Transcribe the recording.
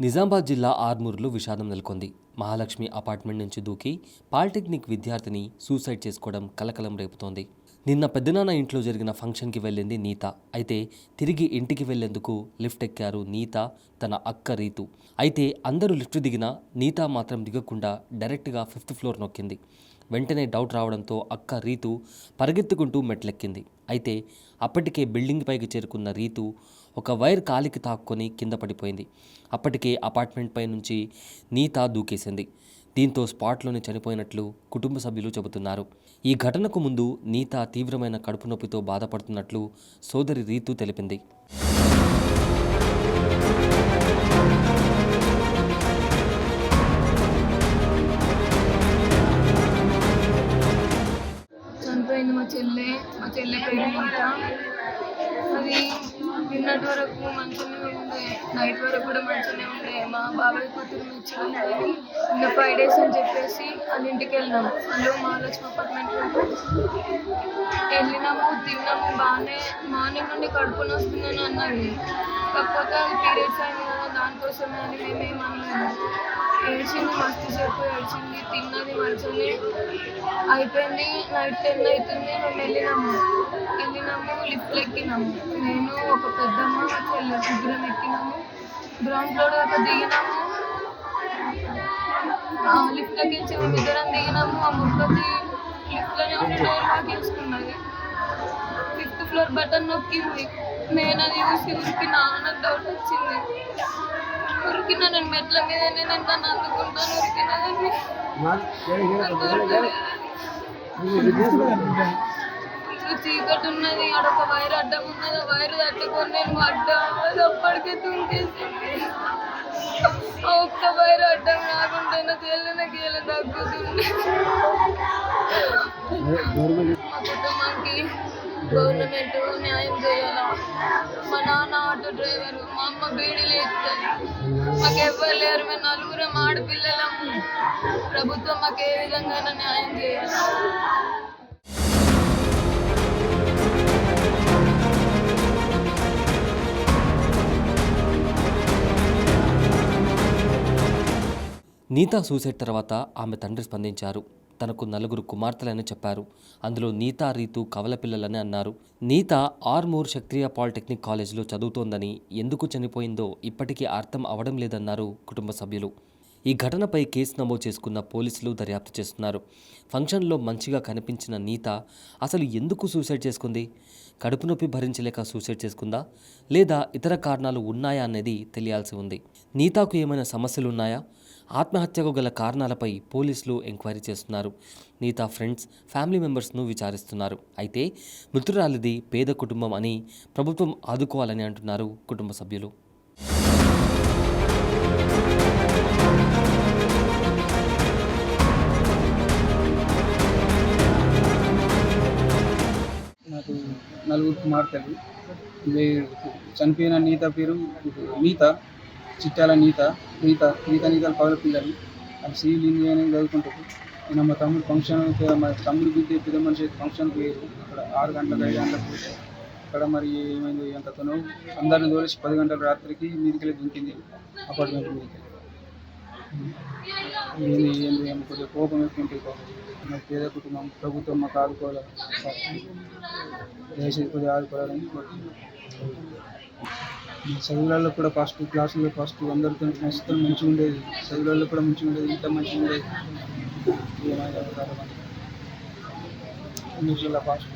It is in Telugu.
నిజామాబాద్ జిల్లా ఆర్మూర్లో విషాదం నెలకొంది. మహాలక్ష్మి అపార్ట్మెంట్ నుంచి దూకి పాలిటెక్నిక్ విద్యార్థిని సూసైడ్ చేసుకోవడం కలకలం రేపుతోంది. నిన్న పెద్దనాన్న ఇంట్లో జరిగిన ఫంక్షన్కి వెళ్ళింది నీత. అయితే తిరిగి ఇంటికి వెళ్లేందుకు లిఫ్ట్ ఎక్కారు నీత, తన అక్క రీతు. అయితే అందరూ లిఫ్ట్ దిగినా నీత మాత్రం దిగకుండా డైరెక్ట్గా 5th ఫ్లోర్ నొక్కింది. వెంటనే డౌట్ రావడంతో అక్క రీతు పరిగెత్తుకుంటూ మెట్లెక్కింది. అయితే అప్పటికే బిల్డింగ్ పైకి చేరుకున్న రీతు ఒక వైర్ కాలికి తాక్కొని కింద పడిపోయింది. అప్పటికే అపార్ట్మెంట్ పై నుంచి నీత దూకేసింది. దీంతో స్పాట్లోనే చనిపోయినట్లు కుటుంబ సభ్యులు చెబుతున్నారు. ఈ ఘటనకు ముందు నీత తీవ్రమైన కడుపు నొప్పితో బాధపడుతున్నట్లు సోదరి రీతు తెలిపింది. చనిపోయింది మా చెల్లె పేరు నీత. అది నిన్నటి వరకు మంచిగానే ఉండే, నైట్ వరకు కూడా మంచిగానే ఉండే. మా బాబాయ్ కూతురు మెచ్చుకున్నది. ఇంకా 5 days అని చెప్పేసి వాళ్ళ ఇంటికి వెళ్ళినాము. అందులో మహాలక్ష్మి అపార్ట్మెంట్లో వెళ్ళినాము, తిన్నాము. బాగానే మార్నింగ్ నుండి కడుపుని వస్తుందని అన్నది. కాకపోతే అది పీరియడ్స్ అయింది కదా, దానికోసమే అని మేమేమనలేదు. ఏడ్చింది, మస్తు సేపు ఏడ్చింది. తిన్నది మంచిగానే అయిపోయింది. నైట్ 10 అవుతుంది. మేము వెళ్ళినాము, లిఫ్ట్ ఎక్కినాము. నేను ఒక పెద్దమ్మ మా చెల్లె ముగ్గురం ఎక్కినాము. గ్రౌండ్ ఫ్లోర్ దాకా దిగినాము. లిఫ్ట్ ఎక్కించి మేము ఇద్దరం దిగినాము. ఆ ముక్కది లిఫ్ట్లోనే ఉండి డోర్ పాకించుకున్నది. 5th ఫ్లోర్ బటన్ నొక్కింది. నేను అది చూసి ఉరికినా. నాకు డౌట్ వచ్చింది. ఉరికినా, నేను మెట్ల మీద నేను దాన్ని అందుకుంటాను. ఉరికినదని చీకటి ఉన్నది. అడొక వైర్ అడ్డం ఉన్నది. ఆ వైర్ తట్టుకొని నేను అప్పటికే తుంకేసింది. ఆ ఒక్క వైర్ అడ్డం రాకుంటే నా చెల్లెనకి ఎలా తగ్గుతుంది. మా కుటుంబానికి గవర్నమెంట్ న్యాయం చేయాలా. మా నాన్న ఆటో డ్రైవరు, మా అమ్మ బీడీలు ఎత్తుంది. మాకు ఎవ్వరు లేరు. మేము 4 ఆడపిల్లలము. ప్రభుత్వం మాకు ఏ విధంగా న్యాయం చేయాలి. నీత సూసైడ్ తర్వాత ఆమె తండ్రి స్పందించారు. తనకు 4 కుమార్తెలని చెప్పారు. అందులో నీత, రీతు కవల పిల్లలని అన్నారు. నీత ఆర్మూర్ క్షత్రియ పాలిటెక్నిక్ కాలేజీలో చదువుతోందని, ఎందుకు చనిపోయిందో ఇప్పటికీ అర్థం అవడం లేదన్నారు కుటుంబ సభ్యులు. ఈ ఘటనపై కేసు నమోదు చేసుకున్న పోలీసులు దర్యాప్తు చేస్తున్నారు. ఫంక్షన్లో మంచిగా కనిపించిన నీత అసలు ఎందుకు సూసైడ్ చేసుకుంది? కడుపు నొప్పి భరించలేక సూసైడ్ చేసుకుందా, లేదా ఇతర కారణాలు ఉన్నాయా అనేది తెలియాల్సి ఉంది. నీతకు ఏమైనా సమస్యలున్నాయా? ఆత్మహత్యకు గల కారణాలపై పోలీసులు ఎంక్వైరీ చేస్తున్నారు. నీత ఫ్రెండ్స్, ఫ్యామిలీ మెంబర్స్ను విచారిస్తున్నారు. అయితే మృతురాలిది పేద కుటుంబం అని, ప్రభుత్వం ఆదుకోవాలని అంటున్నారు కుటుంబ సభ్యులు. నాకు 4 కుమార్తెలు. చనిపోయిన నీత పేరు నీత, చిట్టాల నీతలు పౌల పిల్లలు. అది సివిల్ ఇంజనీరింగ్ చదువుకుంటారు. నేను మా తమ్ముడు ఫంక్షన్, మా తమ్ముడు బిడ్డ పెద్ద మనిషి ఫంక్షన్కి పోయారు. అక్కడ 6 గంటలకు 5 గంటలకు అక్కడ మరి ఏమైంది ఎంతతోనో అందరిని తోలేసి 10 గంటల రాత్రికి మీదికెళ్ళి దుంకింది అపార్ట్మెంట్ మీదకి. ఏంది కొద్దిగా కోపం ఎక్కువ ఉంటుంది. మాకు పేద కుటుంబం, ప్రభుత్వం మాకు ఆదుకోవాలి, దయచేసి కొద్దిగా ఆదుకోవాలని కోరుతున్నాం. చదువులలో కూడా ఫస్ట్ క్లాసులో అందరితో మస్తు మంచిగా ఉండేది. చదువులలో కూడా మంచిగా ఉండేది. ఇంత మంచిగా ఉండేది. ఏమైనా ఇంగ్లీష్లో ఫాస్ట్